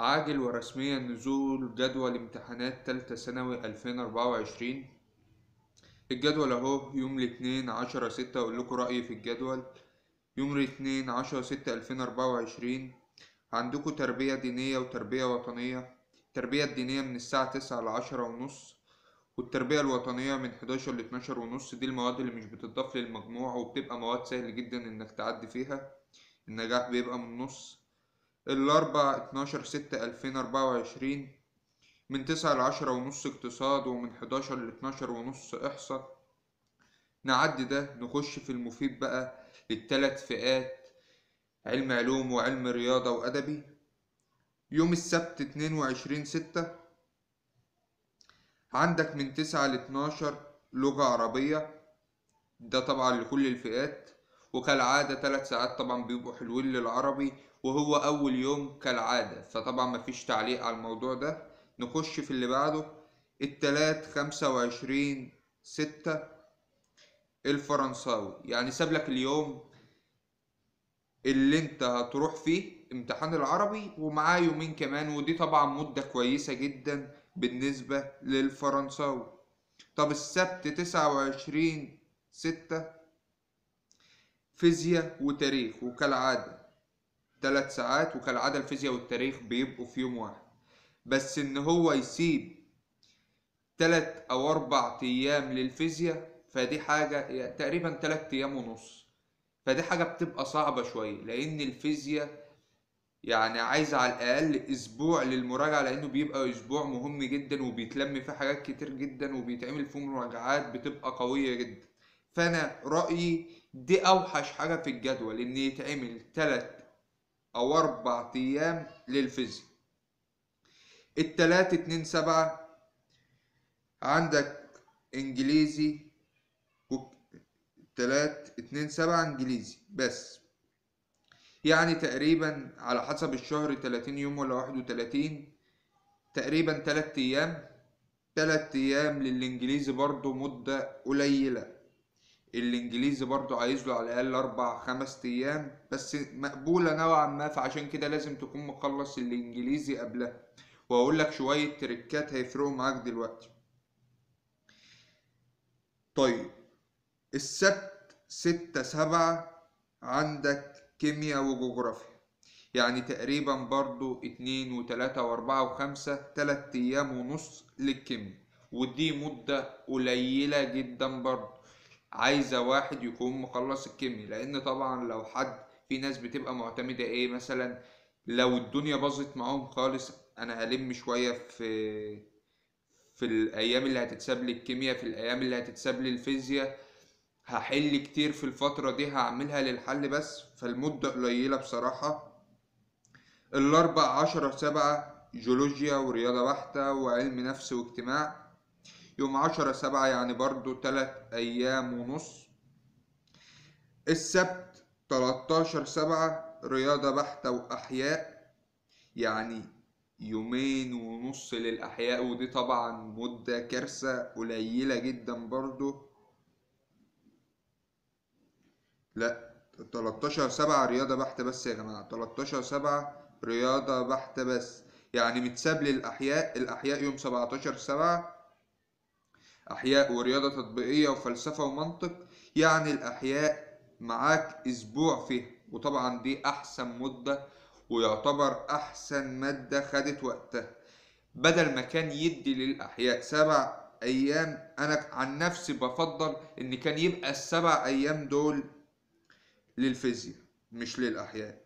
عاجل ورسميا نزول جدول امتحانات تالتة ثانوي 2024. الجدول اهو يوم الاثنين 10/6. اقول لكم رأيي في الجدول. يوم الاثنين 10/6 2024 عندكم تربية دينية وتربية وطنية. التربية الدينية من الساعة 9 ل10:30، والتربية الوطنية من 11 ل12:30. دي المواد اللي مش بتضاف للمجموع وبتبقى مواد سهل جدا انك تعدي فيها، النجاح بيبقى من نص. الأربع 12/6/2024 من 9 ل10:30 اقتصاد، ومن 11 ل12:30 إحصاء. نعدي ده نخش في المفيد بقى للتلات فئات: علم علوم وعلم رياضة وأدبي. يوم السبت 22/6 عندك من 9 ل12 لغة عربية، ده طبعا لكل الفئات. وكالعادة 3 ساعات طبعا بيبقوا حلوين للعربي، وهو أول يوم كالعادة، فطبعا مفيش تعليق على الموضوع ده. نخش في اللي بعده. التلات 25/6 الفرنساوي، يعني ساب لك اليوم اللي انت هتروح فيه امتحان العربي ومعاه يومين كمان، ودي طبعا مدة كويسة جدا بالنسبة للفرنساوي. طب السبت 29/6 فيزياء وتاريخ، وكالعادة 3 ساعات، وكالعادة الفيزياء والتاريخ بيبقوا في يوم واحد. بس ان هو يسيب 3 أو 4 أيام للفيزياء، فدي حاجة تقريبا 3 أيام ونص، فدي حاجة بتبقى صعبة شوية، لأن الفيزياء يعني عايز على الأقل أسبوع للمراجعة، لأنه بيبقى أسبوع مهم جدا وبيتلم فيه حاجات كتير جدا وبيتعمل فيه مراجعات بتبقى قوية جدا. فأنا رأيي دي أوحش حاجة في الجدول، إن يتعمل 3 أو 4 أيام للفيزياء. التلات 2/7 عندك إنجليزي، التلات 2/7 إنجليزي بس، يعني تقريبا على حسب الشهر 30 يوم ولا 31، تقريبا 3 أيام. 3 أيام للإنجليزي برضو مدة قليلة. الإنجليزي برضو عايز له على الأقل 4 5 أيام بس مقبولة نوعا ما، فعشان كده لازم تكون مخلص الإنجليزي قبلها. وأقول لك شوية تريكات هيفرقوا معاك دلوقتي. طيب السبت 6/7 عندك كيمياء وجغرافيا، يعني تقريبا برضو 2 و3 و4 و5، 3 أيام ونص للكيمياء، ودي مدة قليلة جدا برضو. عايزة واحد يكون مخلص الكيمياء، لأن طبعا لو حد، في ناس بتبقى معتمدة ايه مثلا، لو الدنيا باظت معاهم خالص أنا هلم شوية في الأيام اللي هتتساب للكيمياء، في الأيام اللي هتتساب للفيزياء هحل كتير في الفترة دي، هعملها للحل بس، فالمدة قليلة بصراحة. الأربع 10/7 جيولوجيا ورياضة بحتة وعلم نفس واجتماع. يوم 10/7 يعني برضو 3 أيام ونص. السبت 13/7 رياضة بحتة وأحياء، يعني يومين ونص للأحياء، ودي طبعا مدة كارثة قليلة جدا برضو. لا، 13/7 رياضة بحتة بس يا جماعة، 13/7 رياضة بحتة بس، يعني متساب للأحياء. الأحياء يوم 17/7 أحياء ورياضة تطبيقية وفلسفة ومنطق، يعني الأحياء معاك أسبوع فيها، وطبعا دي أحسن مدة ويعتبر أحسن مادة خدت وقتها. بدل ما كان يدي للأحياء 7 أيام، أنا عن نفسي بفضل إن كان يبقى ال7 أيام دول للفيزياء مش للأحياء.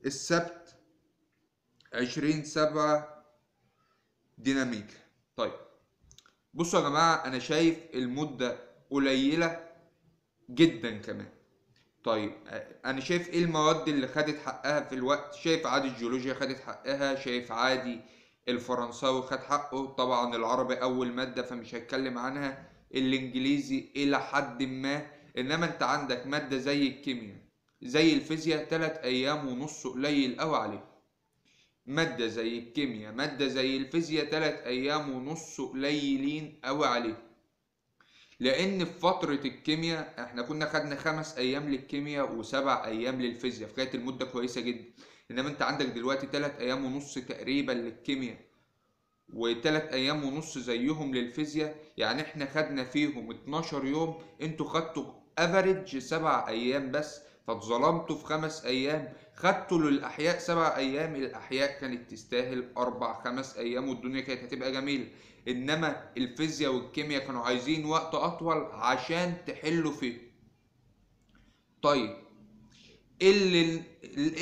السبت 20/7 ديناميكا. طيب بصوا يا جماعة، أنا شايف المدة قليلة جدا كمان. طيب أنا شايف إيه المواد اللي خدت حقها في الوقت؟ شايف عادي الجيولوجيا خدت حقها، شايف عادي الفرنساوي خد حقه، طبعا العربي أول مادة فمش هتكلم عنها، الإنجليزي إلى حد ما. إنما أنت عندك مادة زي الكيمياء زي الفيزياء 3 أيام ونص قليل أوي عليه. مادة زي الكيمياء مادة زي الفيزياء 3 أيام ونص قليلين أوي عليه، لأن في فترة الكيمياء احنا كنا خدنا 5 أيام للكيمياء و7 أيام للفيزياء، فكانت المدة كويسة جدا. انما انت عندك دلوقتي 3 ايام ونص تقريبا للكيمياء و3 ايام ونص زيهم للفيزياء، يعني احنا خدنا فيهم 12 يوم، انتوا خدتوا افريج 7 ايام بس، فاتظلمتوا في 5 ايام. خدتوا للاحياء 7 ايام، الاحياء كانت تستاهل 4 5 ايام والدنيا كانت هتبقى جميله. انما الفيزياء والكيمياء كانوا عايزين وقت اطول عشان تحلوا فيه. طيب ايه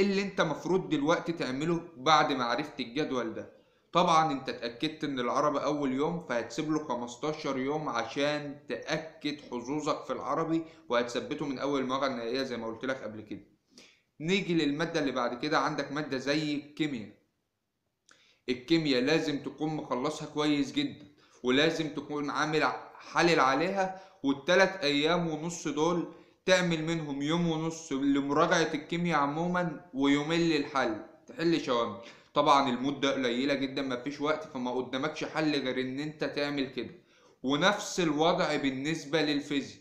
اللي انت مفروض دلوقتي تعمله بعد ما عرفت الجدول ده؟ طبعا انت اتأكدت ان العربي اول يوم، فهتسيب له 15 يوم عشان تأكد حظوظك في العربي، وهتثبته من اول المواجهة النهائية زي ما قلت لك قبل كده. نيجي للمادة اللي بعد كده، عندك مادة زي الكيمياء. الكيمياء لازم تكون مخلصها كويس جدا، ولازم تكون عامل حلل عليها، والتلات ايام ونص دول تعمل منهم يوم ونص لمراجعة الكيمياء عموما ويومين للحل، تحل شوامل. طبعا المدة قليلة جدا، مفيش وقت، فما قدامكش حل غير ان انت تعمل كده. ونفس الوضع بالنسبة للفيزياء،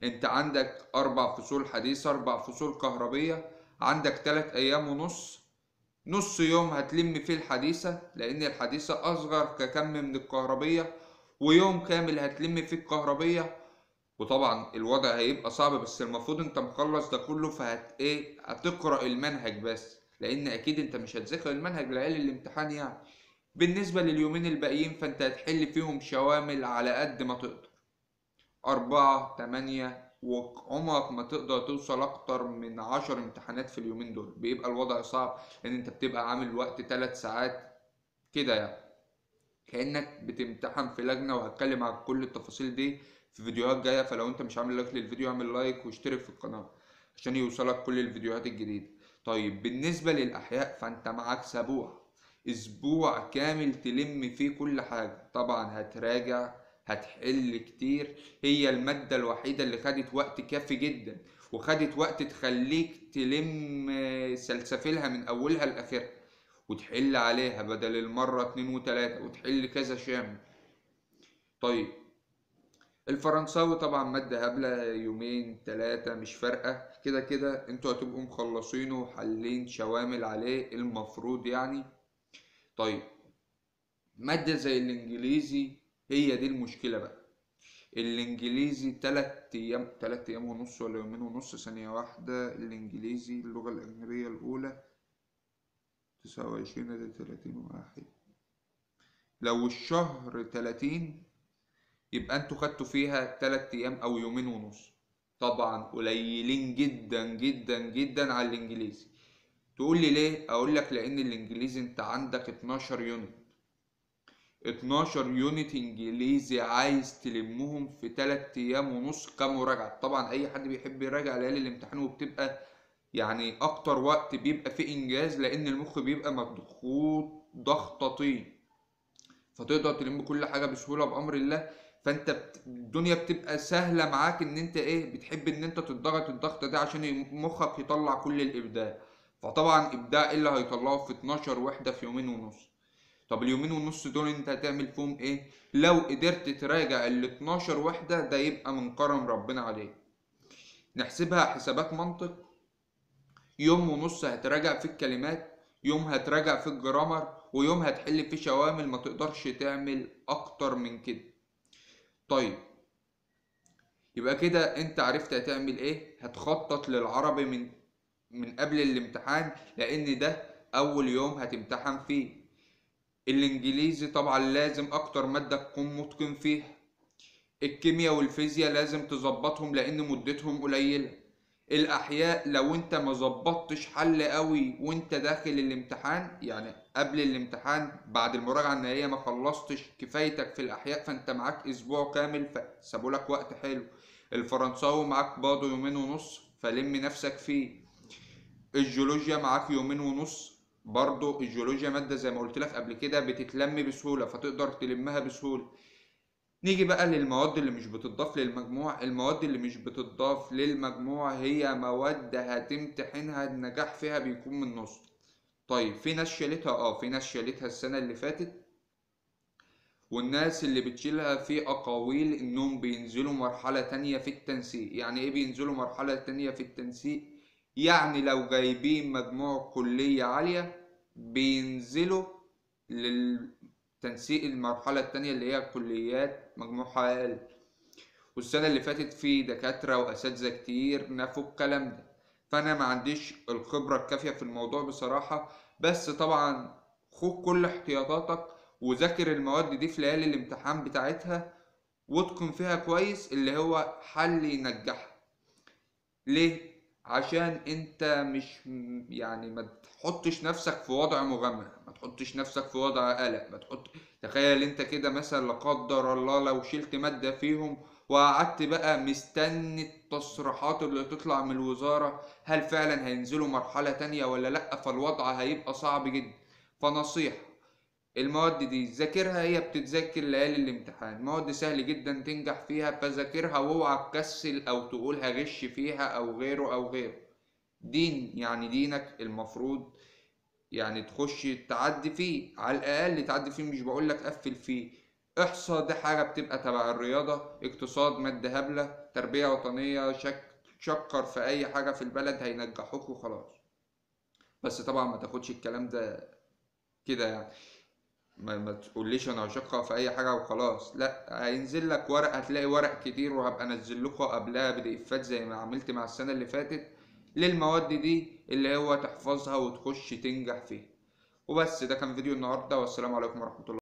انت عندك 4 فصول حديثة، 4 فصول كهربية، عندك 3 ايام ونص. نص يوم هتلم فيه الحديثة لأن الحديثة أصغر ككم من الكهربية، ويوم كامل هتلم فيه الكهربية. وطبعا الوضع هيبقى صعب، بس المفروض انت مخلص ده كله، هتقرأ المنهج بس، لأن أكيد انت مش هتذاكر المنهج لعيال الامتحان يعني. بالنسبة لليومين الباقيين فانت هتحل فيهم شوامل على قد ما تقدر، 4 8، وعمرك ما تقدر توصل أكتر من 10 امتحانات في اليومين دول، بيبقى الوضع صعب لأن أنت بتبقى عامل وقت 3 ساعات كده يعني، كأنك بتمتحن في لجنة. وهتكلم عن كل التفاصيل دي في فيديوهات جاية، فلو أنت مش عامل لايك للفيديو اعمل لايك واشترك في القناة عشان يوصلك كل الفيديوهات الجديدة. طيب بالنسبة للأحياء فأنت معاك أسبوع كامل تلم فيه كل حاجة. طبعا هتراجع، هتحل كتير، هي المادة الوحيدة اللي خدت وقت كافي جدا، وخدت وقت تخليك تلم سلسفيلها من أولها لآخرها، وتحل عليها بدل المرة 2 و3، وتحل كذا شامل. طيب الفرنساوي طبعا مادة هبلة، يومين 3 مش فارقة، كده كده انتوا هتبقوا مخلصينه وحلين شوامل عليه المفروض يعني. طيب مادة زي الانجليزي، هي دي المشكلة بقى. الانجليزي 3 ايام ونص ولا يومين ونص، ثانية واحدة. الانجليزي اللغة الاجنبية الاولى 29 ده 30 واحد، لو الشهر 30 يبقى انتوا خدتوا فيها 3 ايام او يومين ونص. طبعا قليلين جدا جدا جدا على الانجليزي. تقول لي ليه؟ اقول لك لان الانجليزي انت عندك 12 يونت، 12 يونت انجليزي عايز تلمهم في 3 ايام ونص كمراجعة. طبعا اي حد بيحب يراجع ليالي الامتحان، وبتبقى يعني اكتر وقت بيبقى فيه انجاز، لان المخ بيبقى مضغوط ضغطة طين، فتقدر تلم كل حاجة بسهولة بأمر الله. فانت الدنيا بتبقى سهلة معاك، ان انت بتحب ان انت تضغط الضغطة دي عشان مخك يطلع كل الابداع. فطبعا ابداع اللي هيطلعه في 12 وحدة في يومين ونص. طب اليومين ونص دول انت هتعمل فيهم ايه؟ لو قدرت تراجع ال 12 وحدة ده يبقى من كرم ربنا عليك. نحسبها حسابات منطق، يوم ونص هتراجع في الكلمات، يوم هتراجع في الجرامر، ويوم هتحل فيه شوامل، ما تقدرش تعمل اكتر من كده. طيب يبقى كده انت عرفت هتعمل ايه. هتخطط للعربي من قبل الامتحان، لان ده اول يوم هتمتحن فيه. الانجليزي طبعا لازم اكتر مادة تكون متقن فيها. الكيمياء والفيزياء لازم تظبطهم لان مدتهم قليلة. الاحياء لو انت ما ظبطتش حل قوي وانت داخل الامتحان، يعني قبل الامتحان بعد المراجعة النهائية ما خلصتش كفايتك في الاحياء، فانت معاك اسبوع كامل فسابولك وقت حلو. الفرنساوي معاك برضه يومين ونص، فلم نفسك فيه. الجيولوجيا معاك يومين ونص، برضه الجيولوجيا مادة زي ما قلت لك قبل كده بتتلم بسهولة، فتقدر تلمها بسهولة. نيجي بقى للمواد اللي مش بتضاف للمجموع. المواد اللي مش بتضاف للمجموع هي مواد هتمتحنها النجاح فيها بيكون من نص. طيب في ناس شالتها، في ناس شالتها السنة اللي فاتت، والناس اللي بتشيلها في أقاويل إنهم بينزلوا مرحلة تانية في التنسيق. يعني إيه بينزلوا مرحلة تانية في التنسيق؟ يعني لو جايبين مجموع كلية عالية بينزلوا للتنسيق المرحلة التانية اللي هي كليات مجموعها أقل. والسنة اللي فاتت في دكاترة وأساتذة كتير نفوا الكلام ده، فأنا ما عنديش الخبرة الكافية في الموضوع بصراحة. بس طبعا خد كل احتياطاتك وذاكر المواد دي في ليالي الامتحان بتاعتها واتقن فيها كويس، اللي هو حل ينجحها. ليه؟ عشان انت مش يعني ما تحطش نفسك في وضع مغامرة، ما تحطش نفسك في وضع قلق، ما تحط. تخيل انت كده مثلا لا قدر الله لو شلت مادة فيهم وقعدت بقى مستني التصريحات اللي تطلع من الوزارة، هل فعلا هينزلوا مرحلة تانية ولا لأ؟ فالوضع هيبقى صعب جدا. فنصيحة، المواد دي ذاكرها، هي بتتذاكر ليالي الامتحان، مواد سهل جدا تنجح فيها، فذاكرها واوعى تكسل او تقول هغش فيها او غيره او غيره. دين يعني دينك المفروض يعني تخش تعدي فيه، على الاقل تعدي فيه، مش بقولك قفل فيه. احصاء دي حاجة بتبقى تبع الرياضة، اقتصاد مادة هبلة، تربية وطنية شكر في اي حاجة في البلد هينجحوك وخلاص. بس طبعا ما تاخدش الكلام ده كده يعني، ما تقوليش انا هشقها في اي حاجه وخلاص، لا، هينزل لك ورق، هتلاقي ورق كتير، وهبقى انزل لكم قبلها بديفات زي ما عملت مع السنه اللي فاتت للمواد دي اللي هو تحفظها وتخش تنجح فيها. وبس، ده كان فيديو النهارده، والسلام عليكم ورحمه الله.